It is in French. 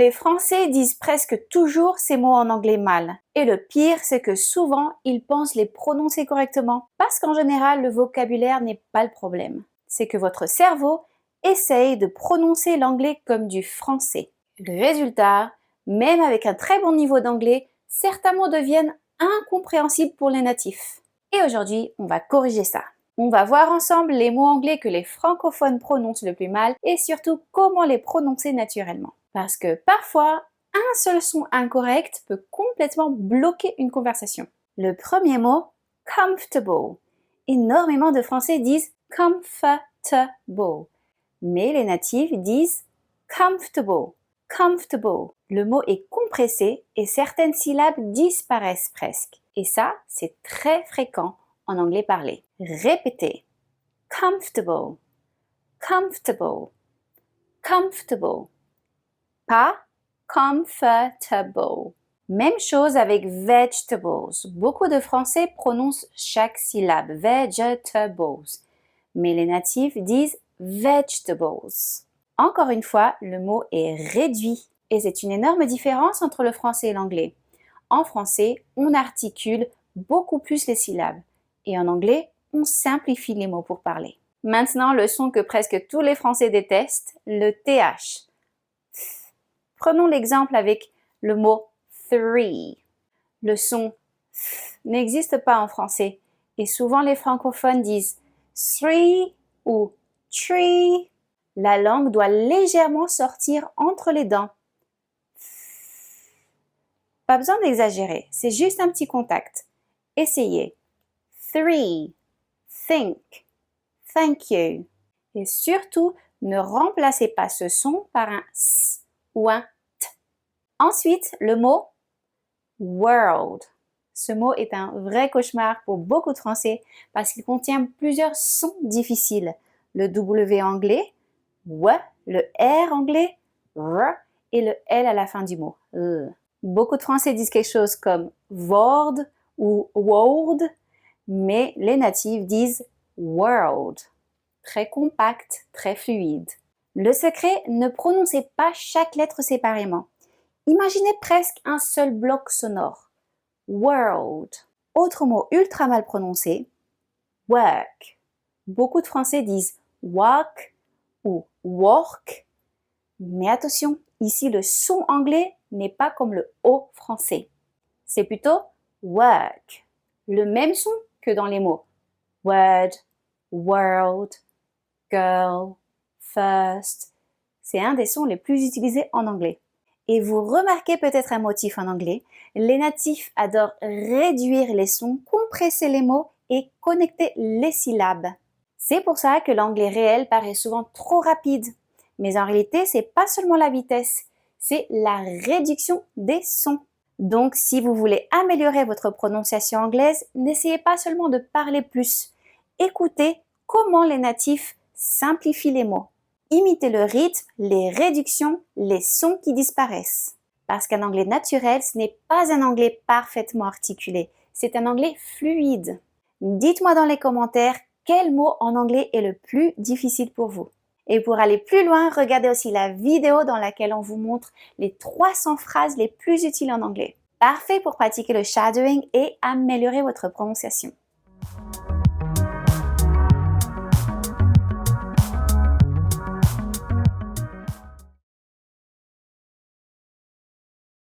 Les Français disent presque toujours ces mots en anglais mal. Et le pire, c'est que souvent, ils pensent les prononcer correctement. Parce qu'en général, le vocabulaire n'est pas le problème. C'est que votre cerveau essaye de prononcer l'anglais comme du français. Résultat, même avec un très bon niveau d'anglais, certains mots deviennent incompréhensibles pour les natifs. Et aujourd'hui, on va corriger ça. On va voir ensemble les mots anglais que les francophones prononcent le plus mal et surtout comment les prononcer naturellement. Parce que parfois, un seul son incorrect peut complètement bloquer une conversation. Le premier mot, comfortable. Énormément de Français disent comfortable, mais les natifs disent comfortable. Comfortable. Le mot est compressé et certaines syllabes disparaissent presque. Et ça, c'est très fréquent en anglais parlé. Répétez. Comfortable. Comfortable. Comfortable. Pas comfortable. Même chose avec vegetables. Beaucoup de Français prononcent chaque syllabe. Vegetables. Mais les natifs disent vegetables. Encore une fois, le mot est réduit et c'est une énorme différence entre le français et l'anglais. En français, on articule beaucoup plus les syllabes et en anglais, on simplifie les mots pour parler. Maintenant, le son que presque tous les Français détestent, le TH. Prenons l'exemple avec le mot three. Le son n'existe pas en français et souvent les francophones disent three ou tree. La langue doit légèrement sortir entre les dents. Pas besoin d'exagérer, c'est juste un petit contact. Essayez. Three, think, thank you. Et surtout, ne remplacez pas ce son par un S ou un T. Ensuite, le mot world. Ce mot est un vrai cauchemar pour beaucoup de Français parce qu'il contient plusieurs sons difficiles. Le W anglais, W, le R anglais, R, et le L à la fin du mot. Beaucoup de Français disent quelque chose comme Word ou World, mais les natifs disent World. Très compact, très fluide. Le secret, ne prononcez pas chaque lettre séparément. Imaginez presque un seul bloc sonore. World. Autre mot ultra mal prononcé, work. Beaucoup de Français disent walk ou work. Mais attention, ici le son anglais n'est pas comme le O français. C'est plutôt work. Le même son que dans les mots word, world, girl, first. C'est un des sons les plus utilisés en anglais. Et vous remarquez peut-être un motif en anglais. Les natifs adorent réduire les sons, compresser les mots et connecter les syllabes. C'est pour ça que l'anglais réel paraît souvent trop rapide. Mais en réalité, c'est pas seulement la vitesse, c'est la réduction des sons. Donc, si vous voulez améliorer votre prononciation anglaise, n'essayez pas seulement de parler plus. Écoutez comment les natifs simplifient les mots. Imitez le rythme, les réductions, les sons qui disparaissent. Parce qu'un anglais naturel, ce n'est pas un anglais parfaitement articulé, c'est un anglais fluide. Dites-moi dans les commentaires quel mot en anglais est le plus difficile pour vous. Et pour aller plus loin, regardez aussi la vidéo dans laquelle on vous montre les 300 phrases les plus utiles en anglais. Parfait pour pratiquer le shadowing et améliorer votre prononciation.